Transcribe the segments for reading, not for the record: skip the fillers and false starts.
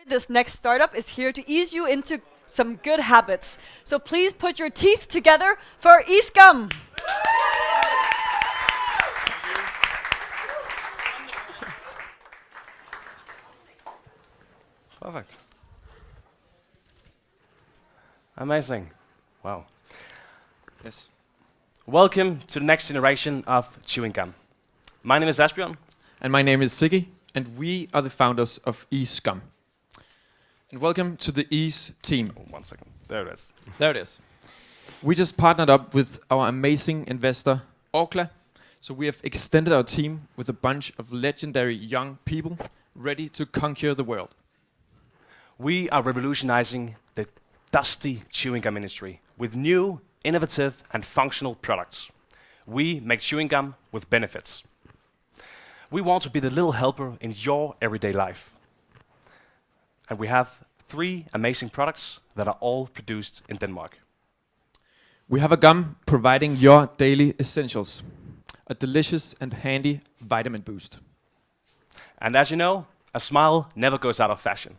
This next startup is here to ease you into some good habits. So please put your teeth together for eScum. Perfect. Amazing. Wow. Yes. Welcome to the next generation of chewing gum. My name is Asbjørn. And my name is Siggy, and we are the founders of eScum. And welcome to the Ease team. Oh, 1 second. There it is. There it is. We just partnered up with our amazing investor, Orkla. So we have extended our team with a bunch of legendary young people ready to conquer the world. We are revolutionizing the dusty chewing gum industry with new, innovative, and functional products. We make chewing gum with benefits. We want to be the little helper in your everyday life. And we have 3 amazing products that are all produced in Denmark. We have a gum providing your daily essentials. A delicious and handy vitamin boost. And as you know, a smile never goes out of fashion.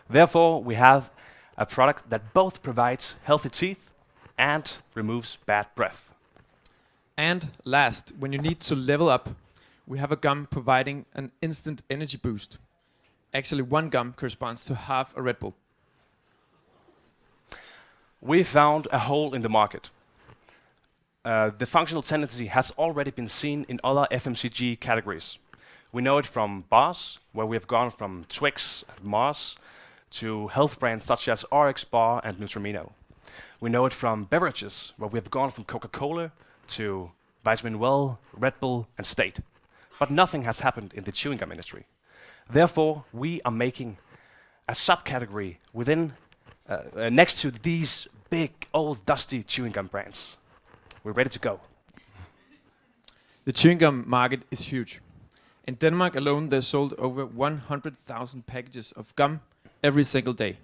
Therefore, we have a product that both provides healthy teeth and removes bad breath. And last, when you need to level up, we have a gum providing an instant energy boost. Actually, 1 gum corresponds to half a Red Bull. We found a hole in the market. The functional tendency has already been seen in other FMCG categories. We know it from bars, where we have gone from Twix and Mars to health brands such as RX Bar and Nutrimino. We know it from beverages, where we have gone from Coca-Cola to Vitamin Well, Red Bull, and State. But nothing has happened in the chewing gum industry. Therefore, we are making a subcategory within, next to these big, old, dusty chewing gum brands. We're ready to go. The chewing gum market is huge. In Denmark alone, there's sold over 100,000 packages of gum every single day.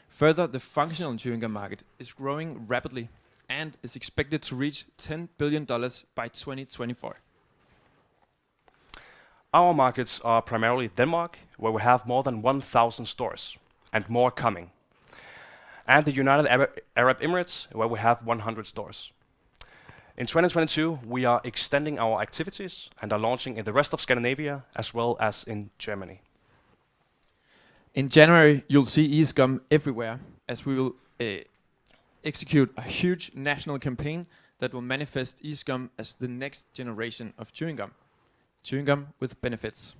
Further, the functional chewing gum market is growing rapidly and is expected to reach $10 billion by 2024. Our markets are primarily Denmark, where we have more than 1,000 stores, and more coming. And the United Arab Emirates, where we have 100 stores. In 2022, we are extending our activities and are launching in the rest of Scandinavia, as well as in Germany. In January, you'll see eScum everywhere, as we will execute a huge national campaign that will manifest eScum as the next generation of chewing gum. Chewing gum with benefits.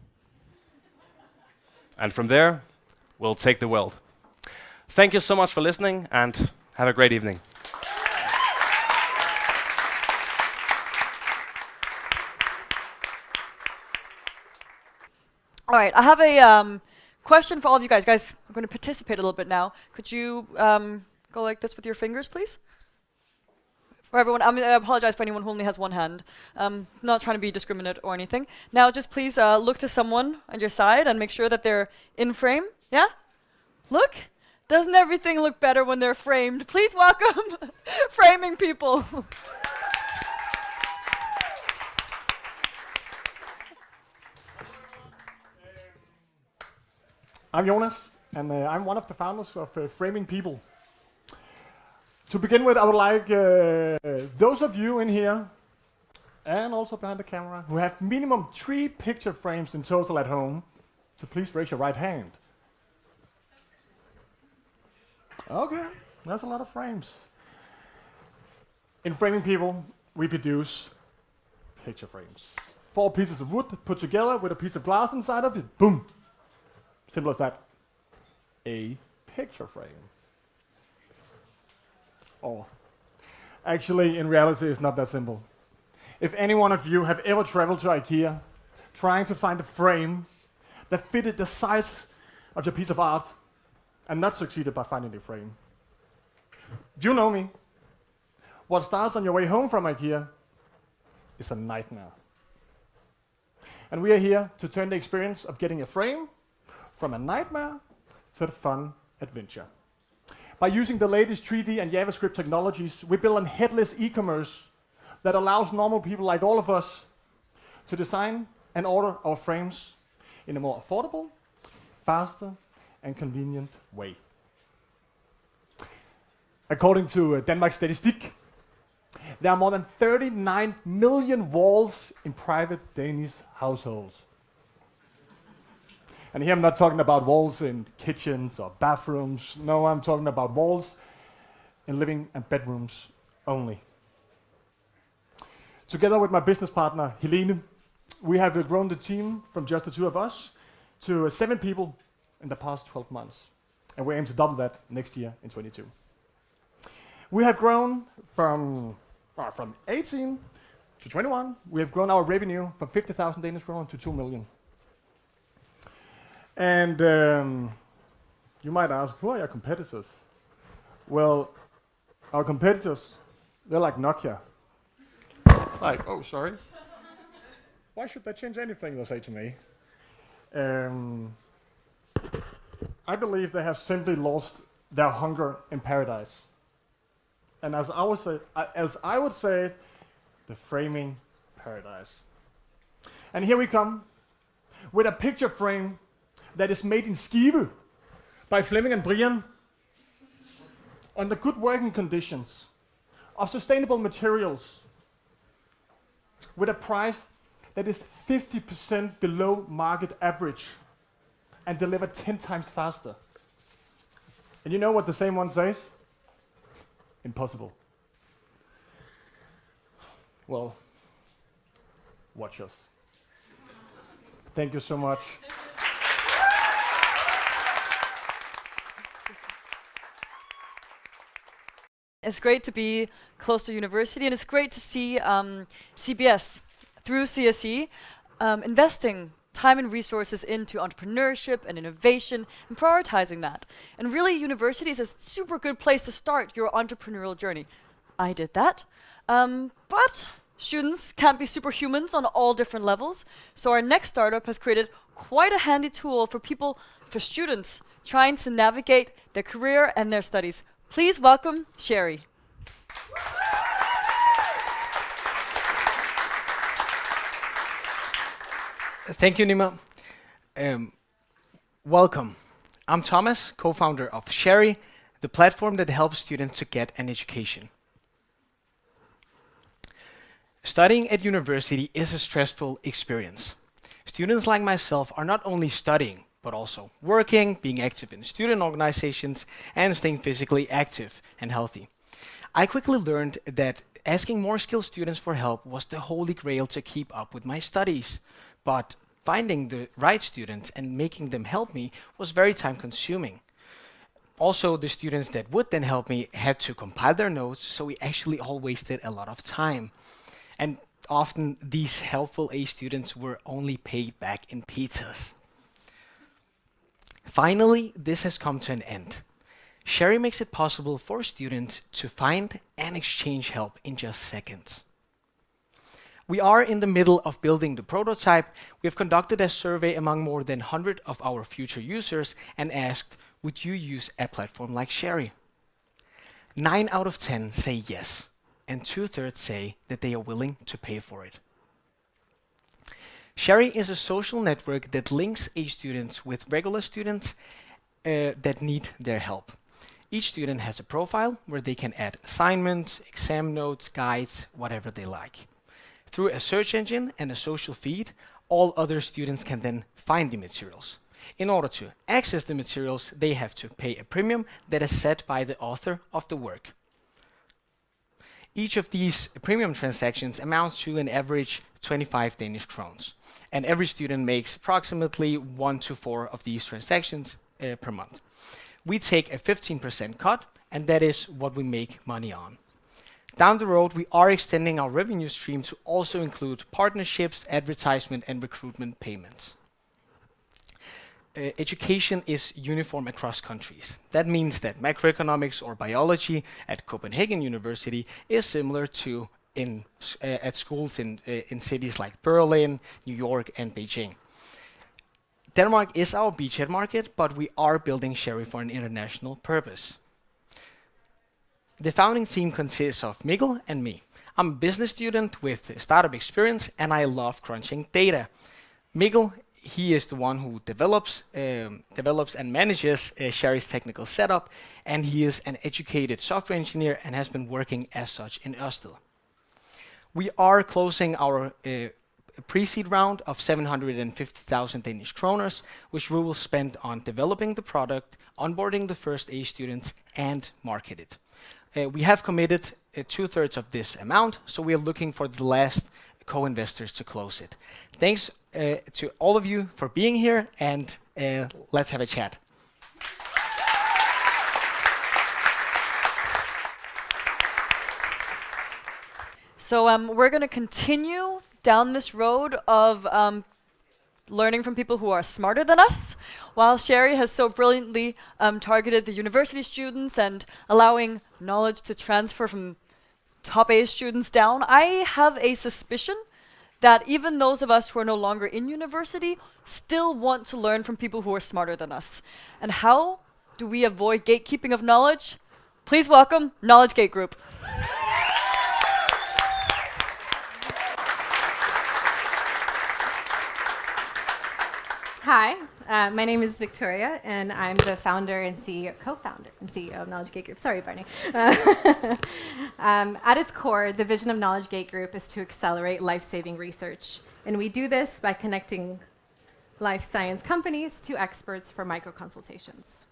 And from there, we'll take the world. Thank you so much for listening, and have a great evening. All right, I have a question for all of you guys. Guys, I'm going to participate a little bit now. Could you go like this with your fingers, please? For everyone, I apologize for anyone who only has 1 hand. Not trying to be discriminate or anything. Now, just please look to someone on your side and make sure that they're in frame. Yeah? Look. Doesn't everything look better when they're framed? Please welcome framing people. I'm Jonas, and I'm one of the founders of Framing People. To begin with, I would like those of you in here, and also behind the camera, who have minimum 3 picture frames in total at home, to please raise your right hand. Okay, that's a lot of frames. In Framing People, we produce picture frames. 4 pieces of wood put together with a piece of glass inside of it. Boom! Simple as that. A picture frame. Or, actually, in reality, it's not that simple. If any one of you have ever traveled to IKEA, trying to find a frame that fitted the size of your piece of art, and not succeeded by finding the frame, do you know me? What starts on your way home from IKEA is a nightmare. And we are here to turn the experience of getting a frame from a nightmare to the fun adventure. By using the latest 3D and JavaScript technologies, we build a headless e-commerce that allows normal people like all of us to design and order our frames in a more affordable, faster, and convenient way. According to Denmark's Statistik, there are more than 39 million walls in private Danish households. And here I'm not talking about walls in kitchens or bathrooms. No, I'm talking about walls in living and bedrooms only. Together with my business partner, Helene, we have grown the team from just the two of us to 7 people in the past 12 months. And we aim to double that next year in 22. We have grown from 18 to 21. We have grown our revenue from 50,000 Danish kroner to 2 million. And you might ask, who are your competitors? Well, our competitors, they're like Nokia. Like, oh, sorry. Why should that change anything, they say to me? I believe they have simply lost their hunger in paradise. And as I would say, the framing paradise. And here we come with a picture frame that is made in Skive by Flemming and Brian under good working conditions of sustainable materials with a price that is 50% below market average and delivered 10 times faster. And you know what the same one says? Impossible. Well, watch us. Thank you so much. It's great to be close to university, and it's great to see CBS through CSE investing time and resources into entrepreneurship and innovation and prioritizing that. And really, university is a super good place to start your entrepreneurial journey. I did that. But students can't be superhumans on all different levels. So our next startup has created quite a handy tool for students trying to navigate their career and their studies. Please welcome Sherry. Thank you, Nima. Welcome. I'm Thomas, co-founder of Sherry, the platform that helps students to get an education. Studying at university is a stressful experience. Students like myself are not only studying, but also working, being active in student organizations, and staying physically active and healthy. I quickly learned that asking more skilled students for help was the holy grail to keep up with my studies. But finding the right students and making them help me was very time consuming. Also, the students that would then help me had to compile their notes, so we actually all wasted a lot of time. And often these helpful A students were only paid back in pizzas. Finally, this has come to an end. Sherry makes it possible for students to find and exchange help in just seconds. We are in the middle of building the prototype. We have conducted a survey among more than 100 of our future users and asked, would you use a platform like Sherry? 9 out of 10 say yes, and 2/3 say that they are willing to pay for it. Sherry is a social network that links A students with regular students that need their help. Each student has a profile where they can add assignments, exam notes, guides, whatever they like. Through a search engine and a social feed, all other students can then find the materials. In order to access the materials, they have to pay a premium that is set by the author of the work. Each of these premium transactions amounts to an average 25 Danish crowns, and every student makes approximately 1 to 4 of these transactions per month. We take a 15% cut, and that is what we make money on. Down the road, we are extending our revenue stream to also include partnerships, advertisement, and recruitment payments. Education is uniform across countries. That means that macroeconomics or biology at Copenhagen University is similar to at schools in cities like Berlin, New York, and Beijing. Denmark is our beachhead market, but we are building Sherry for an international purpose. The founding team consists of Mikkel and me. I'm a business student with startup experience, and I love crunching data. Mikkel he is the one who develops and manages Sherry's technical setup, and he is an educated software engineer and has been working as such in Ørsted. We are closing our pre-seed round of 750,000 Danish kroners, which we will spend on developing the product, onboarding the first A students, and market it. We have committed 2/3 of this amount, so we are looking for the last co-investors to close it. Thanks to all of you for being here, and let's have a chat. So we're going to continue down this road of learning from people who are smarter than us, while Sherry has so brilliantly targeted the university students and allowing knowledge to transfer from top A students down. I have a suspicion that even those of us who are no longer in university still want to learn from people who are smarter than us. And how do we avoid gatekeeping of knowledge? Please welcome Knowledgegate Group. Hi, my name is Victoria, and I'm the founder and co-founder and CEO of Knowledgegate Group. Sorry, Barney. At its core, the vision of Knowledgegate Group is to accelerate life-saving research, and we do this by connecting life science companies to experts for micro-consultations.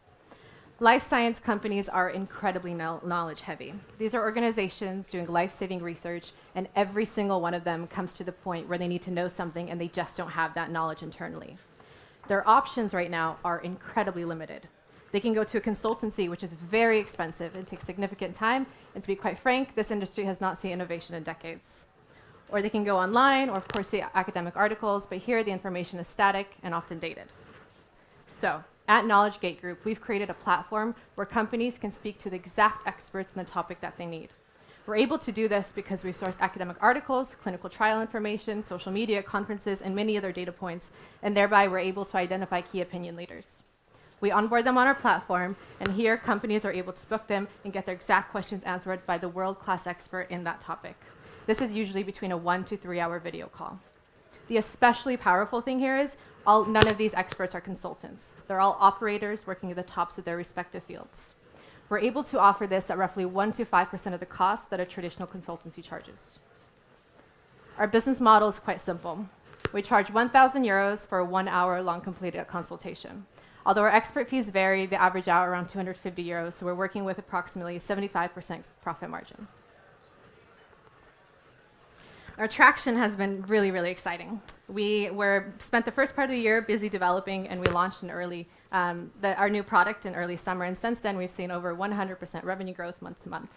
Life science companies are incredibly knowledge-heavy. These are organizations doing life-saving research, and every single one of them comes to the point where they need to know something, and they just don't have that knowledge internally. Their options right now are incredibly limited. They can go to a consultancy, which is very expensive and takes significant time, and to be quite frank, this industry has not seen innovation in decades. Or they can go online, or of course see academic articles, but here the information is static and often dated. So, at Knowledgegate Group, we've created a platform where companies can speak to the exact experts in the topic that they need. We're able to do this because we source academic articles, clinical trial information, social media, conferences, and many other data points, and thereby we're able to identify key opinion leaders. We onboard them on our platform, and here companies are able to book them and get their exact questions answered by the world-class expert in that topic. This is usually between a 1 to 3 hour video call. The especially powerful thing here is none of these experts are consultants. They're all operators working at the tops of their respective fields. We're able to offer this at roughly 1 to 5% of the cost that a traditional consultancy charges. Our business model is quite simple. We charge 1,000 euros for a 1 hour long completed consultation. Although our expert fees vary, they average out around 250 euros, so we're working with approximately 75% profit margin. Our traction has been really, really exciting. We spent the first part of the year busy developing, and we launched our new product in early summer, and since then we've seen over 100% revenue growth month to month.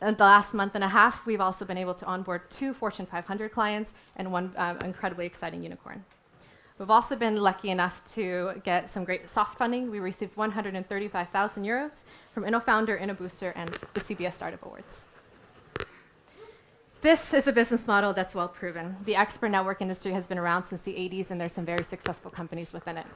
In the last month and a half, we've also been able to onboard 2 Fortune 500 clients and one incredibly exciting unicorn. We've also been lucky enough to get some great soft funding. We received 135,000 euros from InnoFounder, InnoBooster, and the CBS Startup Awards. This is a business model that's well proven. The expert network industry has been around since the 80s, and there's some very successful companies within it.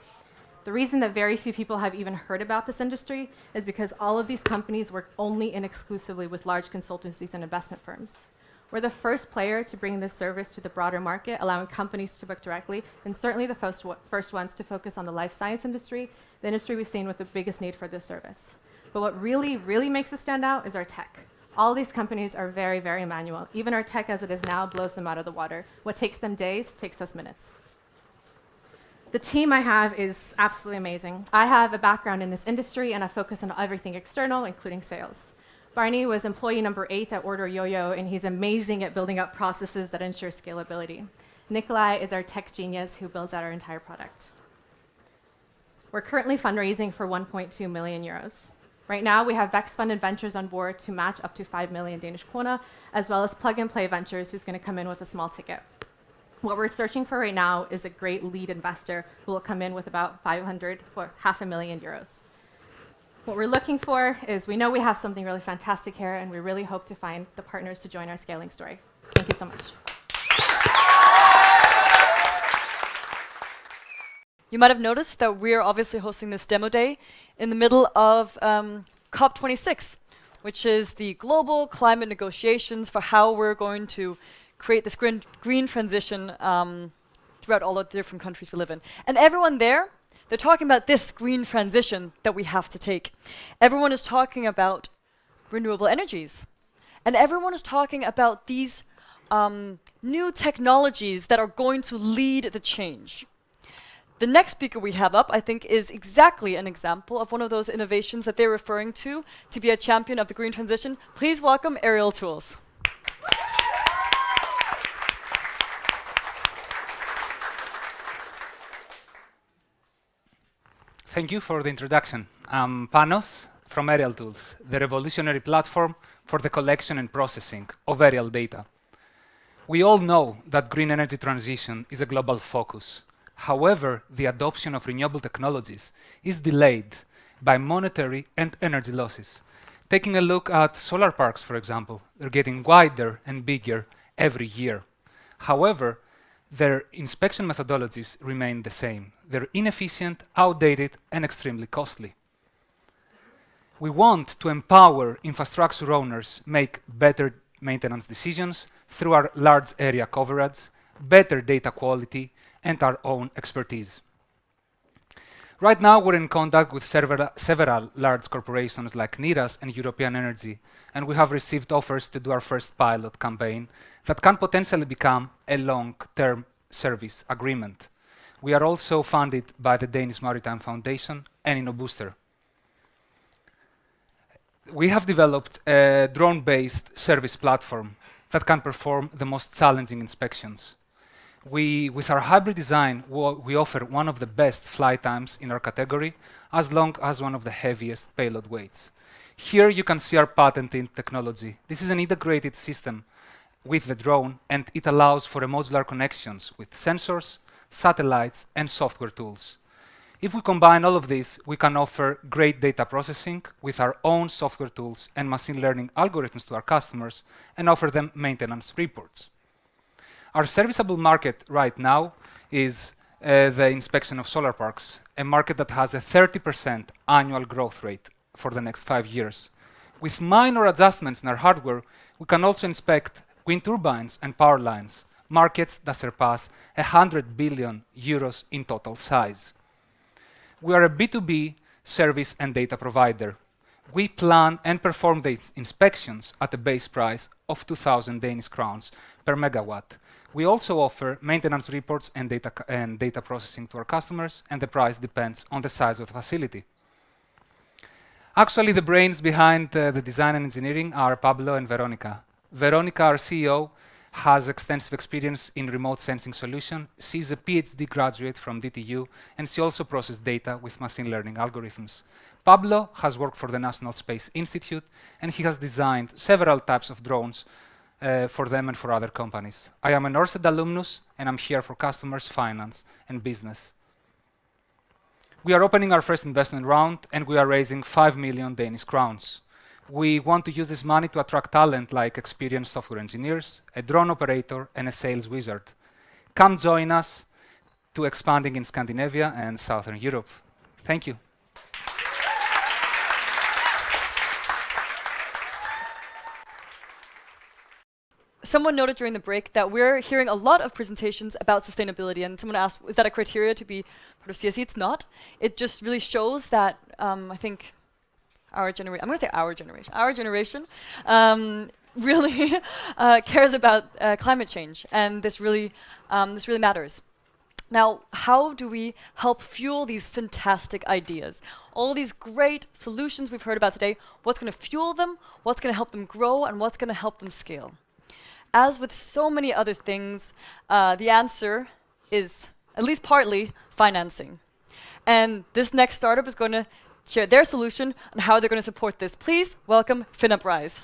The reason that very few people have even heard about this industry is because all of these companies work only and exclusively with large consultancies and investment firms. We're the first player to bring this service to the broader market, allowing companies to book directly, and certainly the first ones to focus on the life science industry, the industry we've seen with the biggest need for this service. But what really, really makes us stand out is our tech. All these companies are very, very manual. Even our tech as it is now blows them out of the water. What takes them days takes us minutes. The team I have is absolutely amazing. I have a background in this industry, and I focus on everything external, including sales. Barney was employee number 8 at Order Yo-Yo, and he's amazing at building up processes that ensure scalability. Nikolai is our tech genius who builds out our entire product. We're currently fundraising for 1.2 million euros. Right now, we have Vex-funded ventures on board to match up to 5 million Danish krone, as well as Plug and Play Ventures, who's going to come in with a small ticket. What we're searching for right now is a great lead investor who will come in with about 500 for 500,000 euros. What we're looking for is, we know we have something really fantastic here, and we really hope to find the partners to join our scaling story. Thank you so much. You might have noticed that we're obviously hosting this demo day in the middle of COP26, which is the global climate negotiations for how we're going to create this green transition throughout all of the different countries we live in. And everyone there, they're talking about this green transition that we have to take. Everyone is talking about renewable energies. And everyone is talking about these new technologies that are going to lead the change. The next speaker we have up, I think, is exactly an example of one of those innovations that they're referring to be a champion of the green transition. Please welcome Aerial Tools. Thank you for the introduction. I'm Panos from Aerial Tools, the revolutionary platform for the collection and processing of aerial data. We all know that green energy transition is a global focus. However, the adoption of renewable technologies is delayed by monetary and energy losses. Taking a look at solar parks, for example, they're getting wider and bigger every year. However, their inspection methodologies remain the same. They're inefficient, outdated, and extremely costly. We want to empower infrastructure owners make better maintenance decisions through our large area coverage, better data quality, and our own expertise. Right now, we're in contact with several large corporations like NIRAS and European Energy, and we have received offers to do our first pilot campaign that can potentially become a long-term service agreement. We are also funded by the Danish Maritime Foundation and InnoBooster. We have developed a drone-based service platform that can perform the most challenging inspections. With our hybrid design, we offer one of the best flight times in our category, as long as one of the heaviest payload weights. Here you can see our patented technology. This is an integrated system with the drone, and it allows for a modular connections with sensors, satellites, and software tools. If we combine all of this, we can offer great data processing with our own software tools and machine learning algorithms to our customers and offer them maintenance reports. Our serviceable market right now is the inspection of solar parks, a market that has a 30% annual growth rate for the next 5 years. With minor adjustments in our hardware, we can also inspect wind turbines and power lines, markets that surpass 100 billion euros in total size. We are a B2B service and data provider. We plan and perform these inspections at a base price of 2,000 Danish crowns per megawatt. We also offer maintenance reports and data processing to our customers, and the price depends on the size of the facility. Actually, the brains behind the design and engineering are Pablo and Veronica. Veronica, our CEO, has extensive experience in remote sensing solution. She's a PhD graduate from DTU, and she also processes data with machine learning algorithms. Pablo has worked for the National Space Institute, and he has designed several types of drones for them and for other companies. I am an Orsted alumnus, and I'm here for customers, finance, and business. We are opening our first investment round, and we are raising 5 million Danish crowns. We want to use this money to attract talent like experienced software engineers, a drone operator, and a sales wizard. Come join us to expanding in Scandinavia and Southern Europe. Thank you. Someone noted during the break that we're hearing a lot of presentations about sustainability, and someone asked, is that a criteria to be part of CSE? It's not. It just really shows that, I think, our generation, I'm going to say our generation really cares about climate change, and this really matters. Now, how do we help fuel these fantastic ideas? All these great solutions we've heard about today, what's going to fuel them, what's going to help them grow, and what's going to help them scale? As with so many other things, the answer is, at least partly, financing. And this next startup is going to share their solution on how they're going to support this. Please welcome FinUpRise.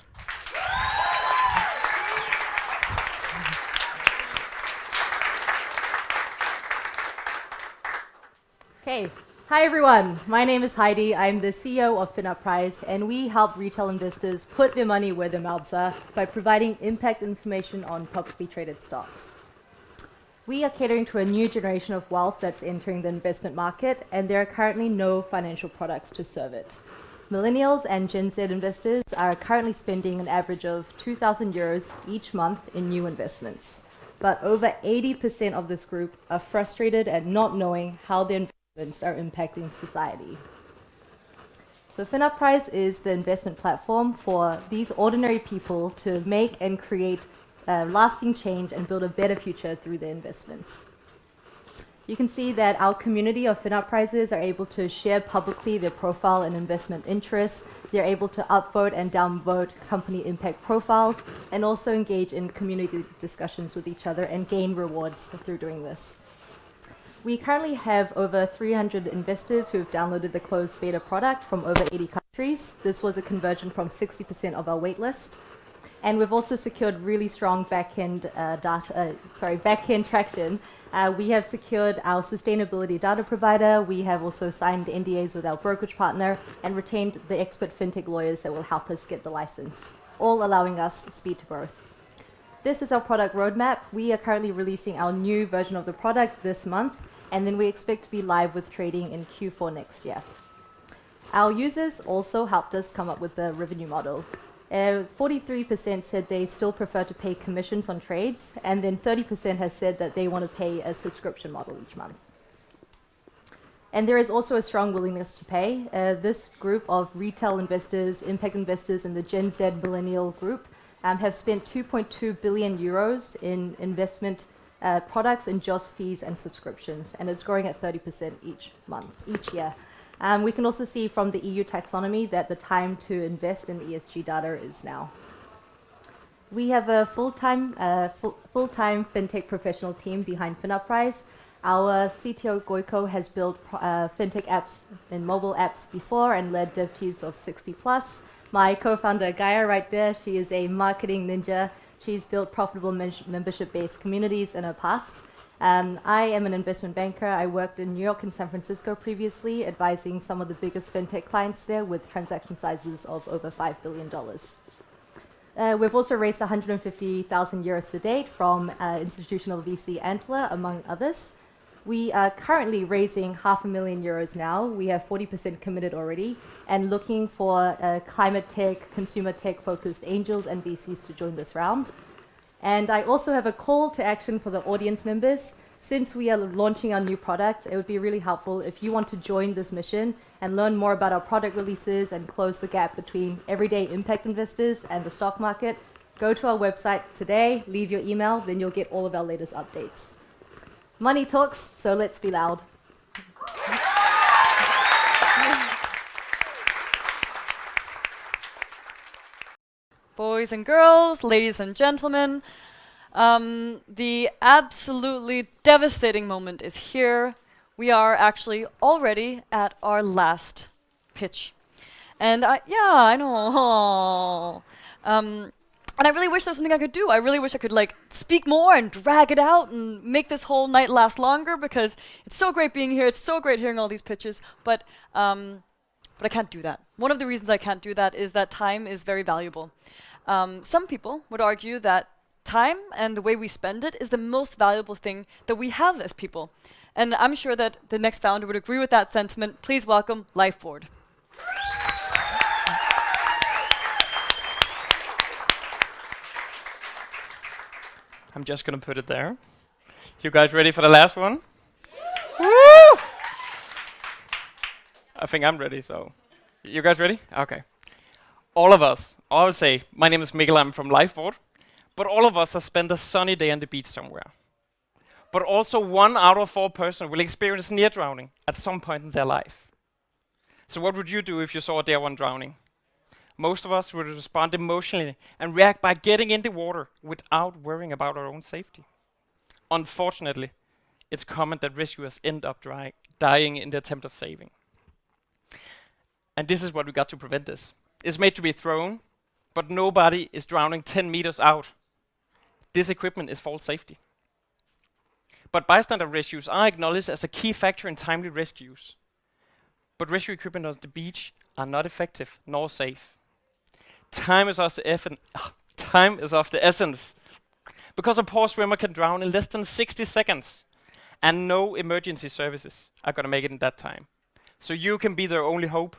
Okay. Hi, everyone. My name is Heidi. I'm the CEO of FinUpRise, and we help retail investors put their money where their mouths are by providing impact information on publicly traded stocks. We are catering to a new generation of wealth that's entering the investment market, and there are currently no financial products to serve it. Millennials and Gen Z investors are currently spending an average of 2,000 euros each month in new investments. but over 80% of this group are frustrated at not knowing how their investments are impacting society. So FinUpPrize is the investment platform for these ordinary people to make and create lasting change and build a better future through their investments. You can see that our community of FinUpPrizes are able to share publicly their profile and investment interests. They're able to upvote and downvote company impact profiles, and also engage in community discussions with each other and gain rewards through doing this. We currently have over 300 investors who have downloaded the closed beta product from over 80 countries. This was a conversion from 60% of our waitlist. And we've also secured really strong back-end traction. We have secured our sustainability data provider. We have also signed NDAs with our brokerage partner and retained the expert fintech lawyers that will help us get the license, all allowing us speed to growth. This is our product roadmap. We are currently releasing our new version of the product this month, and then we expect to be live with trading in Q4 next year. Our users also helped us come up with the revenue model. 43% said they still prefer to pay commissions on trades, and then 30% has said that they want to pay a subscription model each month. And there is also a strong willingness to pay. This group of retail investors, impact investors, and the Gen Z millennial group have spent 2.2 billion euros in investment products in just fees and subscriptions, and it's growing at 30% each year. We can also see from the EU taxonomy that the time to invest in ESG data is now. We have a full-time fintech professional team behind FinUpPrize. Our CTO Goiko has built fintech apps and mobile apps before and led dev teams of 60 plus. My co-founder Gaia right there, she is a marketing ninja. She's built profitable membership-based communities in her past. I am an investment banker. I worked in New York and San Francisco previously, advising some of the biggest fintech clients there with transaction sizes of over $5 billion. We've also raised 150,000 euros to date from institutional VC Antler, among others. We are currently raising €500,000 now. We have 40% committed already, and looking for climate tech, consumer tech focused angels and VCs to join this round. And I also have a call to action for the audience members. Since we are launching our new product, it would be really helpful if you want to join this mission and learn more about our product releases and close the gap between everyday impact investors and the stock market. Go to our website today, leave your email, then you'll get all of our latest updates. Money talks, so let's be loud. Boys and girls, ladies and gentlemen, the absolutely devastating moment is here. We are actually already at our last pitch. And I know. And I really wish there was something I could do. I really wish I could speak more and drag it out and make this whole night last longer, because it's so great being here. It's so great hearing all these pitches, but I can't do that. One of the reasons I can't do that is that time is very valuable. Some people would argue that time and the way we spend it is the most valuable thing that we have as people. And I'm sure that the next founder would agree with that sentiment. Please welcome Lifeboard. I'm just gonna put it there. You guys ready for the last one? Woo! I think I'm ready, so. You guys ready? Okay. All of us, I would say, my name is Mikkel, I'm from Lifeboard, but all of us have spent a sunny day on the beach somewhere. But also 1 out of 4 persons will experience near drowning at some point in their life. So what would you do if you saw a dear one drowning? Most of us would respond emotionally and react by getting in the water without worrying about our own safety. Unfortunately, it's common that rescuers end up dying in the attempt of saving. And this is what we got to prevent this. It's made to be thrown, but nobody is drowning 10 meters out. This equipment is false safety. But bystander rescues are acknowledged as a key factor in timely rescues. But rescue equipment on the beach are not effective nor safe. Time is of the essence, because a poor swimmer can drown in less than 60 seconds, and no emergency services are going to make it in that time. So you can be their only hope.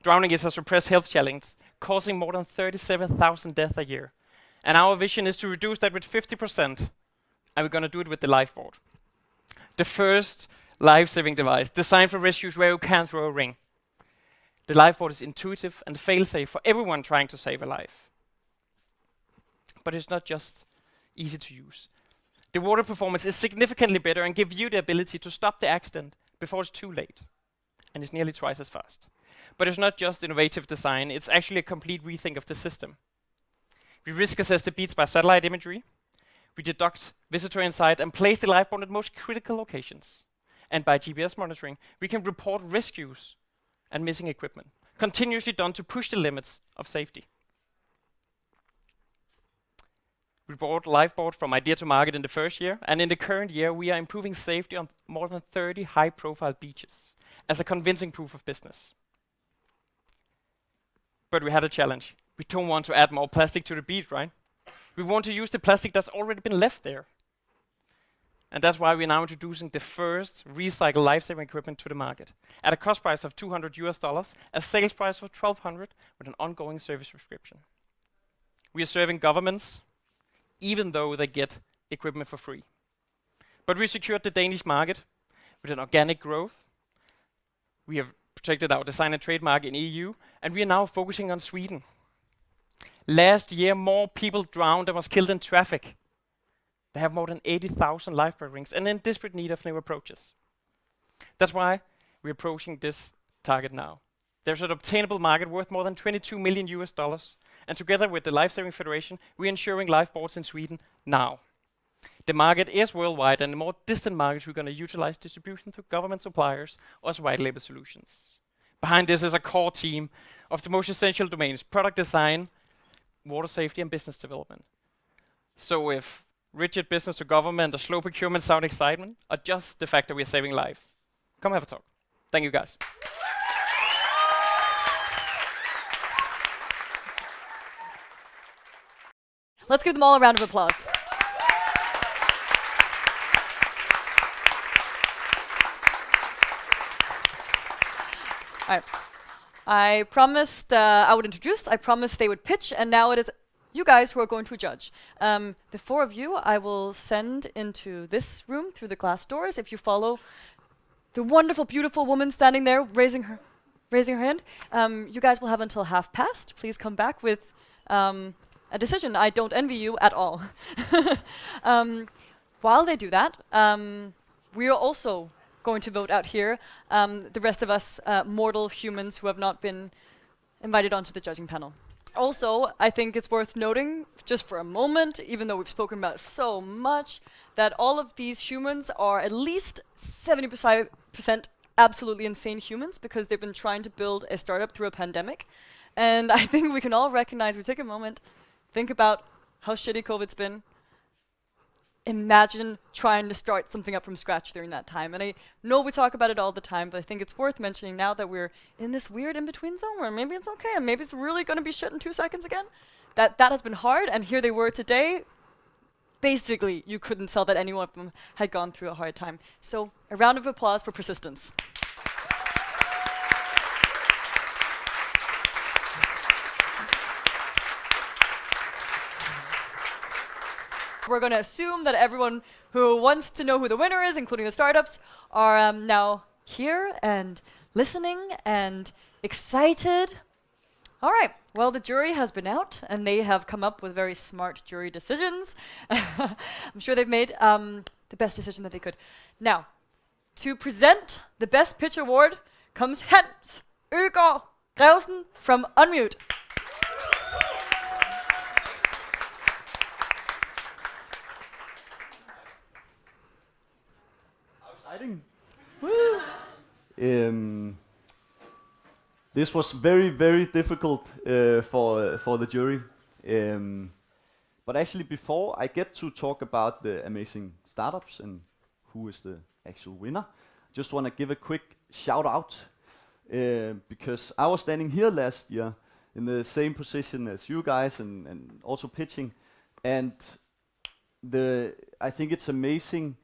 Drowning is a suppressed health challenge, causing more than 37,000 deaths a year, And our vision is to reduce that with 50%. And we're going to do it with the Lifeboard. The first life-saving device designed for rescues where you can throw a ring. The Lifeboard is intuitive and fail-safe for everyone trying to save a life. But it's not just easy to use. The water performance is significantly better and gives you the ability to stop the accident before it's too late. And it's nearly twice as fast. But it's not just innovative design, it's actually a complete rethink of the system. We risk assess the beats by satellite imagery. We deduct visitor insight and place the Lifeboard at most critical locations. And by GPS monitoring, we can report rescues and missing equipment, continuously done to push the limits of safety. We brought Lifeboard from idea to market in the first year, and in the current year, we are improving safety on more than 30 high-profile beaches as a convincing proof of business. But we had a challenge. We don't want to add more plastic to the beach, right? We want to use the plastic that's already been left there. And that's why we're now introducing the first recycled life-saving equipment to the market at a cost price of $200, a sales price of $1,200 with an ongoing service subscription. We are serving governments, even though they get equipment for free. But we secured the Danish market with an organic growth. We have protected our design and trademark in EU, and we are now focusing on Sweden. Last year, more people drowned and was killed in traffic. They have more than 80,000 lifeboat rings and in desperate need of new approaches. That's why we're approaching this target now. There's an obtainable market worth more than $22 million, and together with the Lifesaving Federation, we're ensuring lifeboards in Sweden now. The market is worldwide, and the more distant markets we're going to utilize distribution through government suppliers or as white label solutions. Behind this is a core team of the most essential domains: product design, water safety, and business development. So if rigid business to government or slow procurement sound excitement, or just the fact that we're saving lives, come have a talk. Thank you, guys. Let's give them all a round of applause. All right. I promised I would introduce, I promised they would pitch, and now it is you guys who are going to judge. The four of you I will send into this room through the glass doors. If you follow the wonderful, beautiful woman standing there raising her hand, you guys will have until past. Please come back with a decision. I don't envy you at all. While they do that, we are also going to vote out here the rest of us mortal humans who have not been invited onto the judging panel. Also, I think it's worth noting, just for a moment, even though we've spoken about it so much, that all of these humans are at least 70% absolutely insane humans because they've been trying to build a startup through a pandemic. And I think we can all recognize, we take a moment, think about how shitty COVID's been. Imagine trying to start something up from scratch during that time. And I know we talk about it all the time, but I think it's worth mentioning now that we're in this weird in-between zone where maybe it's okay and maybe it's really going to be shit in 2 seconds again. That has been hard, and here they were today. Basically, you couldn't tell that any one of them had gone through a hard time. So a round of applause for persistence. We're going to assume that everyone who wants to know who the winner is, including the startups, are now here and listening and excited. All right. Well, the jury has been out, and they have come up with very smart jury decisions. I'm sure they've made the best decision that they could. Now, to present the Best Pitch Award comes Hans Øgaard Grevsen from Unmute. Exciting. This was very, very difficult for the jury. But actually, before I get to talk about the amazing startups and who is the actual winner, just want to give a quick shout out because I was standing here last year in the same position as you guys and also pitching, and I think it's amazing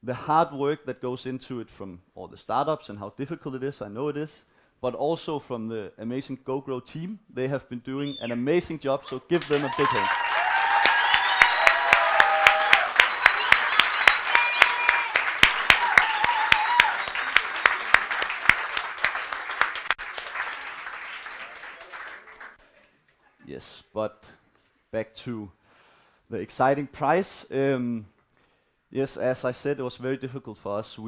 the hard work that goes into it from all the startups and how difficult it is. I know it is. But also from the amazing GoGrow team. They have been doing an amazing job, so give them a big hand. But back to the exciting prize. Yes, as I said, it was very difficult for us.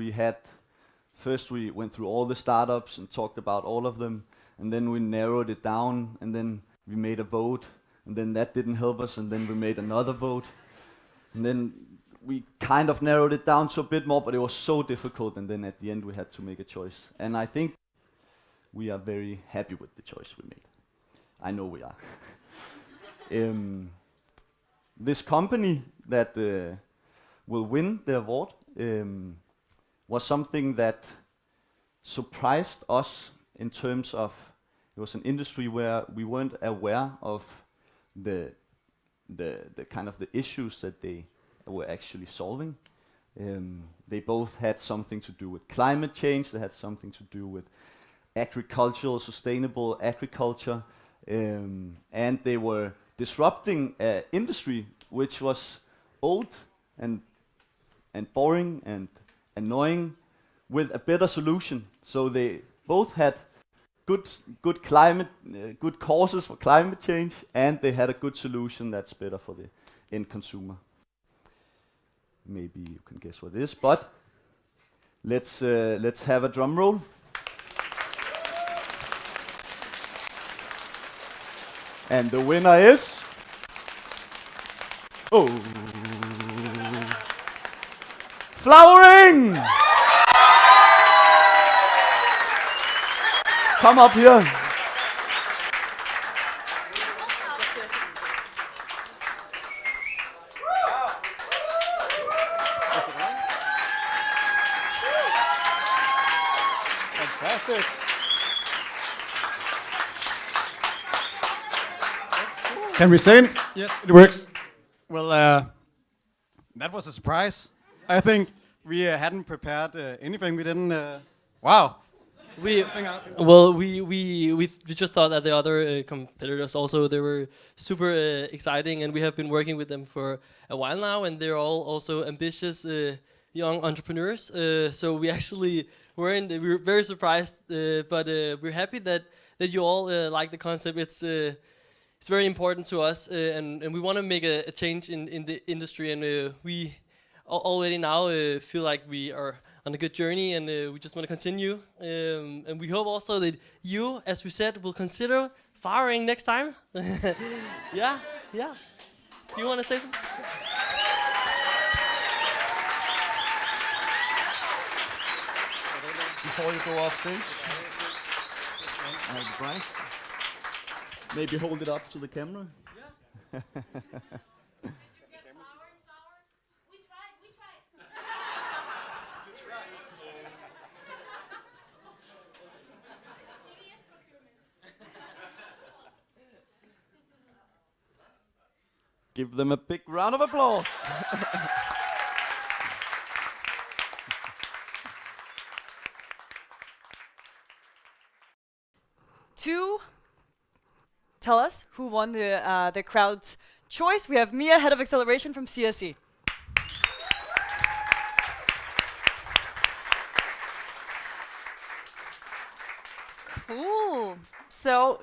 First we went through all the startups and talked about all of them, and then we narrowed it down, and then we made a vote, and then that didn't help us, and then we made another vote, and then we kind of narrowed it down to a bit more, but it was so difficult, and then at the end we had to make a choice. And I think we are very happy with the choice we made. I know we are. This company that will win the award was something that surprised us in terms of it was an industry where we weren't aware of the kind of the issues that they were actually solving. They both had something to do with climate change. They had something to do with agricultural, sustainable agriculture, and they were disrupting an industry which was old and boring and annoying with a better solution. So they both had good climate, good causes for climate change, and they had a good solution that's better for the end consumer. Maybe you can guess what it is, but let's have a drum roll. And the winner is flowering. Come up here. Fantastic. Can we say it? Yes, it works. Well, that was a surprise. I think we hadn't prepared anything. We didn't. Wow. We just thought that the other competitors also they were super exciting, and we have been working with them for a while now, and they're all also ambitious young entrepreneurs. So we actually we were very surprised, but we're happy that you all like the concept. It's very important to us, and we want to make a change in the industry, and we already now feel like we are on a good journey, and we just want to continue. And we hope also that you, as we said, will consider firing next time. Yeah. Do you want to say something? Before you go off stage, Bryce, maybe hold it up to the camera. Yeah. Give them a big round of applause. To tell us who won the crowd's choice, we have Mia, Head of Acceleration from CSE. Cool. So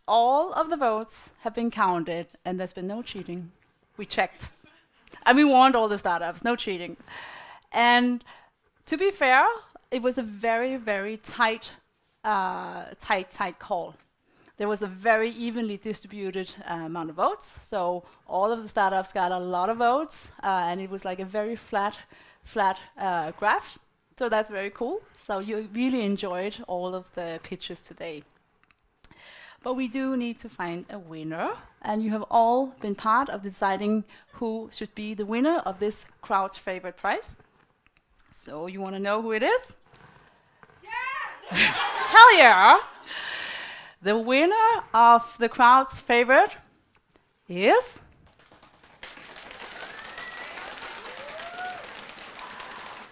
all of the votes have been counted, and there's been no cheating. We checked. And we warned all the startups, no cheating. And to be fair, it was a very, very tight call. There was a very evenly distributed amount of votes. So all of the startups got a lot of votes, and it was like a very flat graph. So that's very cool. So you really enjoyed all of the pitches today. But we do need to find a winner, and you have all been part of deciding who should be the winner of this crowd's favorite prize. So you want to know who it is? Yeah! Hell yeah! The winner of the crowd's favorite is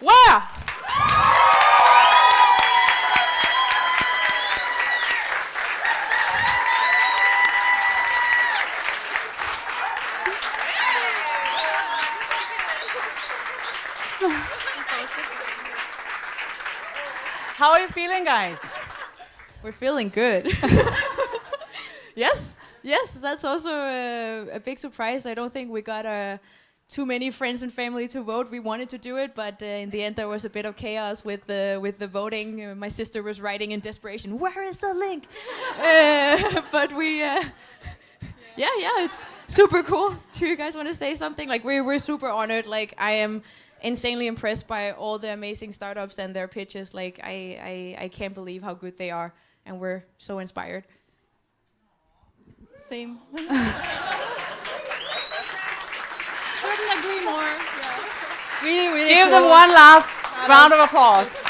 where? How are you feeling, guys? We're feeling good. Yes? Yes, that's also a big surprise. I don't think we got too many friends and family to vote. We wanted to do it, but in the end there was a bit of chaos with the voting. My sister was writing in desperation, "Where is the link?" But we, yeah, it's super cool. Do you guys want to say something? Like we're super honored. Like I am insanely impressed by all the amazing startups and their pitches. Like I can't believe how good they are, and we're so inspired. Same. Couldn't agree more. Yeah. Really, really Give them one last round of applause.